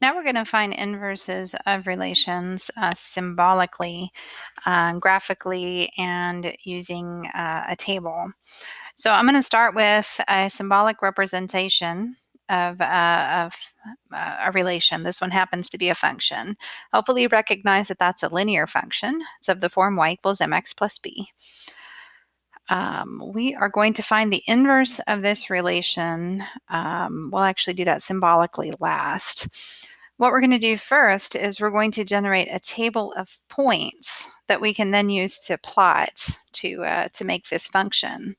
Now we're going to find inverses of relations symbolically, graphically, and using a table. So I'm going to start with a symbolic representation of a relation. This one happens to be a function. Hopefully you recognize that that's a linear function. It's of the form y equals mx plus b. We are going to find the inverse of this relation. We'll actually do that symbolically last. What we're going to do first is we're going to generate a table of points that we can then use to plot to make this function.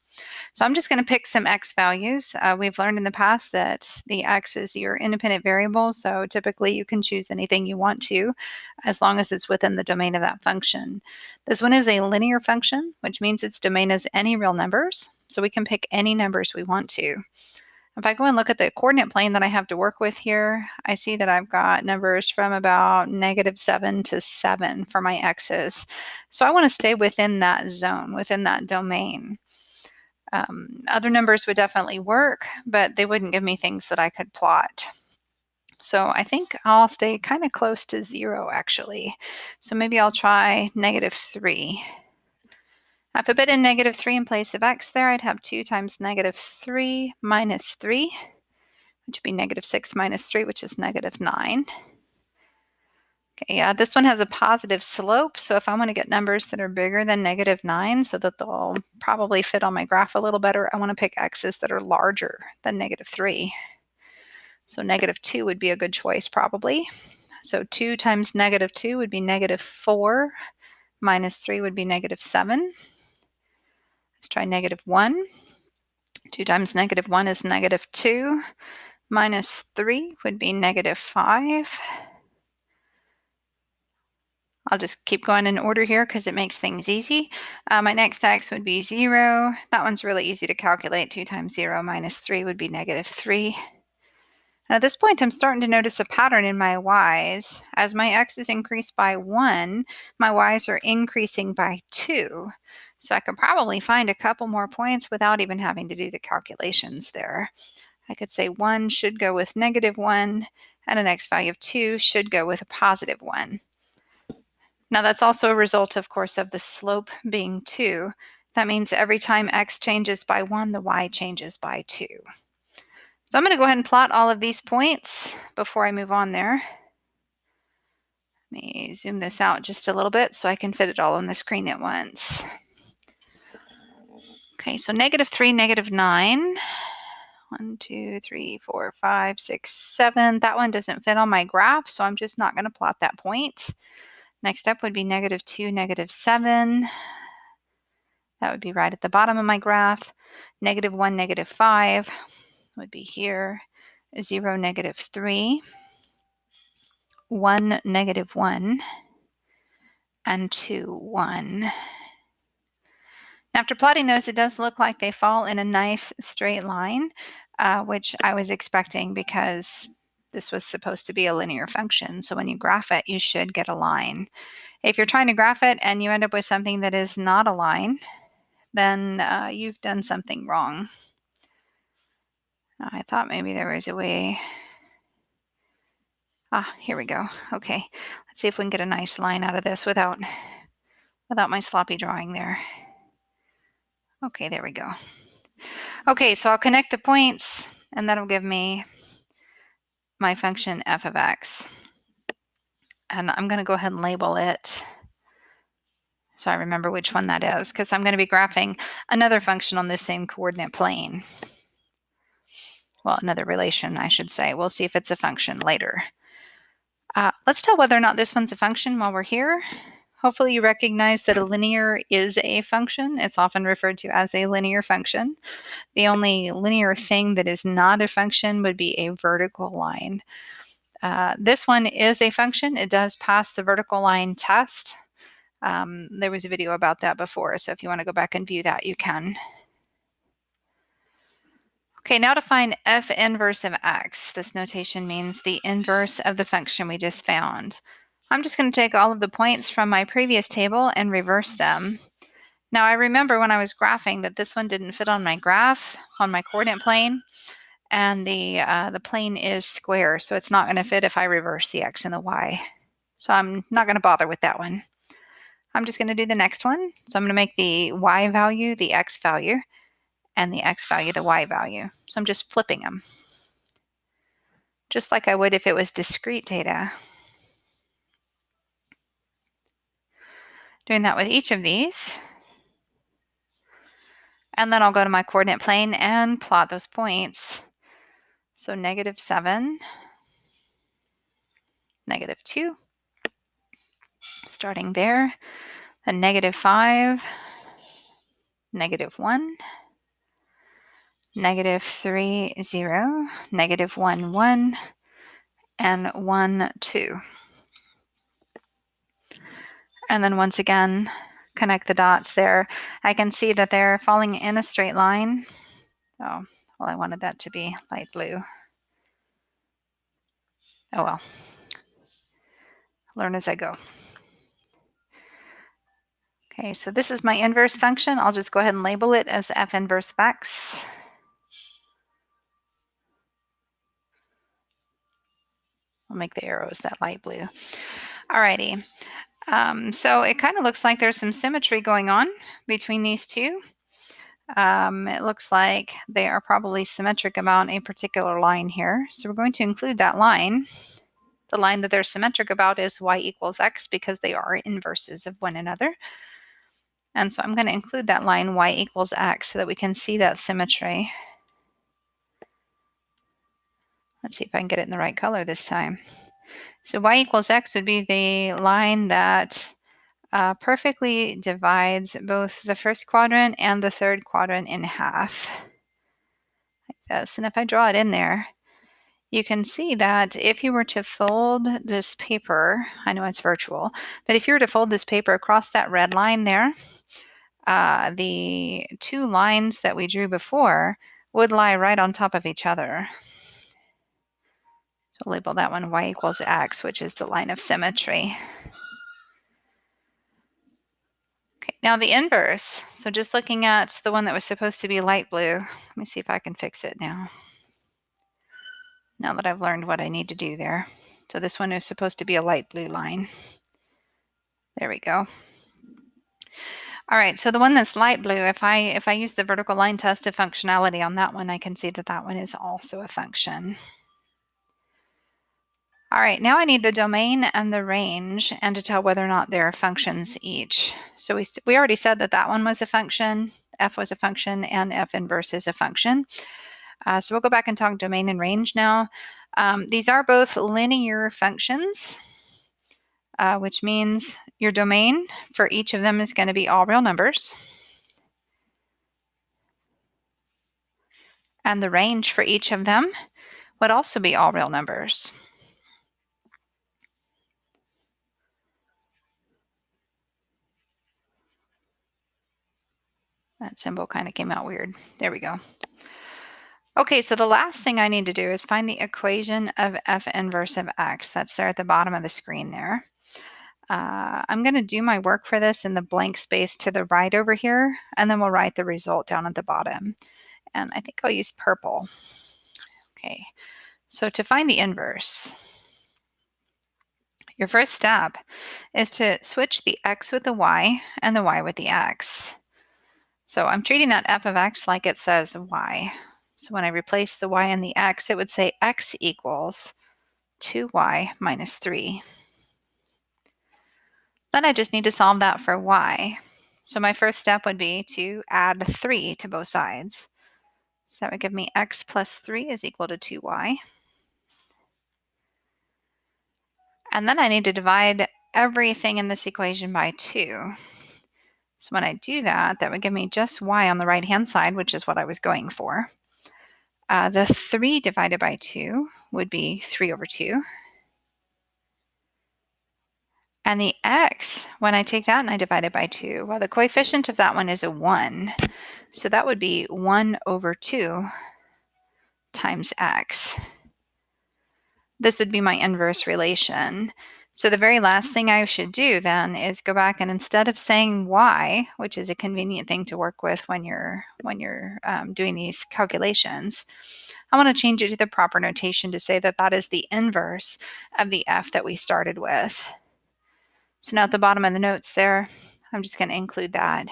So I'm just going to pick some x values. We've learned in the past that the x is your independent variable, so typically you can choose anything you want to as long as it's within the domain of that function. This one is a linear function, which means its domain is any real numbers, so we can pick any numbers we want to. If I go and look at the coordinate plane that I have to work with here, I see that I've got numbers from about -7 to 7 for my x's. So I want to stay within that zone, within that domain. Other numbers would definitely work, but they wouldn't give me things that I could plot. So I think I'll stay kind of close to 0 actually. So maybe I'll try -3. If I put in -3 in place of x there, I'd have 2 times -3 minus 3, which would be -6 minus 3, which is -9. Okay, yeah, this one has a positive slope, so if I want to get numbers that are bigger than -9 so that they'll probably fit on my graph a little better, I want to pick x's that are larger than -3. So -2 would be a good choice probably. So 2 times -2 would be -4, minus 3 would be -7. Let's try -1. 2 times -1 is -2, minus 3 would be -5. I'll just keep going in order here because it makes things easy. My next x would be 0. That one's really easy to calculate. 2 times 0 minus 3 would be -3. And at this point, I'm starting to notice a pattern in my y's. As my x's increase by 1, my y's are increasing by 2. So I could probably find a couple more points without even having to do the calculations there. I could say 1 should go with -1, and an x value of 2 should go with a +1. Now that's also a result, of course, of the slope being 2. That means every time x changes by 1, the y changes by 2. So I'm going to go ahead and plot all of these points before I move on there. Let me zoom this out just a little bit so I can fit it all on the screen at once. Okay, so -3, -9. 1, 2, 3, 4, 5, 6, 7. That one doesn't fit on my graph, so I'm just not going to plot that point. Next up would be -2, -7. That would be right at the bottom of my graph. -1, -5 would be here. 0, -3. 1, -1. And 2, 1. After plotting those, it does look like they fall in a nice straight line, which I was expecting because this was supposed to be a linear function. So when you graph it, you should get a line. If you're trying to graph it and you end up with something that is not a line, then you've done something wrong. I thought maybe there was a way. Here we go. Okay, let's see if we can get a nice line out of this without my sloppy drawing there. Okay, there we go. Okay, so I'll connect the points, and that'll give me my function f of x. And I'm going to go ahead and label it so I remember which one that is, because I'm going to be graphing another function on this same coordinate plane. Well, another relation, I should say. We'll see if it's a function later. Let's tell whether or not this one's a function while we're here. Hopefully you recognize that a linear is a function. It's often referred to as a linear function. The only linear thing that is not a function would be a vertical line. This one is a function. It does pass the vertical line test. There was a video about that before, so if you want to go back and view that, you can. Okay, now to find f inverse of x. This notation means the inverse of the function we just found. I'm just going to take all of the points from my previous table and reverse them. Now I remember when I was graphing that this one didn't fit on my graph, on my coordinate plane, and the plane is square, so it's not going to fit if I reverse the x and the y. So I'm not going to bother with that one. I'm just going to do the next one. So I'm going to make the y value the x value and the x value the y value. So I'm just flipping them, just like I would if it was discrete data. Doing that with each of these. And then I'll go to my coordinate plane and plot those points. So -7, -2, starting there, then -5, -1, -3, 0, -1, 1, and 1, 2. And then once again, connect the dots there. I can see that they're falling in a straight line. Oh, well, I wanted that to be light blue. Oh well, learn as I go. Okay, so this is my inverse function. I'll just go ahead and label it as f inverse of x. I'll make the arrows that light blue. Alrighty, so it kind of looks like there's some symmetry going on between these two. It looks like they are probably symmetric about a particular line here. So we're going to include that line. The line that they're symmetric about is y equals x because they are inverses of one another. And so I'm going to include that line y equals x so that we can see that symmetry. Let's see if I can get it in the right color this time. So y equals x would be the line that perfectly divides both the first quadrant and the third quadrant in half. Like this. And if I draw it in there, you can see that if you were to fold this paper, I know it's virtual, but if you were to fold this paper across that red line there, the two lines that we drew before would lie right on top of each other. So we'll label that one y equals x, which is the line of symmetry. Okay, now the inverse. So just looking at the one that was supposed to be light blue. Let me see if I can fix it now. Now that I've learned what I need to do there. So this one is supposed to be a light blue line. There we go. All right, so the one that's light blue, if I use the vertical line test of functionality on that one, I can see that that one is also a function. All right, now I need the domain and the range and to tell whether or not they're functions each. So we already said that that one was a function, f was a function, and f inverse is a function. So we'll go back and talk domain and range now. These are both linear functions, which means your domain for each of them is going to be all real numbers. And the range for each of them would also be all real numbers. That symbol kind of came out weird. There we go. Okay, so the last thing I need to do is find the equation of f inverse of x. That's there at the bottom of the screen there. I'm going to do my work for this in the blank space to the right over here, and then we'll write the result down at the bottom. And I think I'll use purple. Okay, so to find the inverse, your first step is to switch the x with the y and the y with the x. So I'm treating that f of x like it says y. So when I replace the y and the x, it would say x equals 2y minus 3. Then I just need to solve that for y. So my first step would be to add 3 to both sides. So that would give me x plus 3 is equal to 2y. And then I need to divide everything in this equation by 2. So when I do that, that would give me just y on the right-hand side, which is what I was going for. The 3 divided by 2 would be 3 over 2. And the x, when I take that and I divide it by 2, well, the coefficient of that one is a 1. So that would be 1 over 2 times x. This would be my inverse relation. So the very last thing I should do then is go back and instead of saying y, which is a convenient thing to work with when you're doing these calculations, I want to change it to the proper notation to say that that is the inverse of the f that we started with. So now at the bottom of the notes there, I'm just going to include that.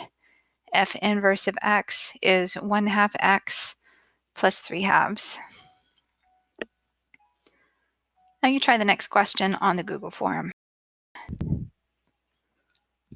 F inverse of x is 1/2 x plus 3/2. Now you try the next question on the Google form.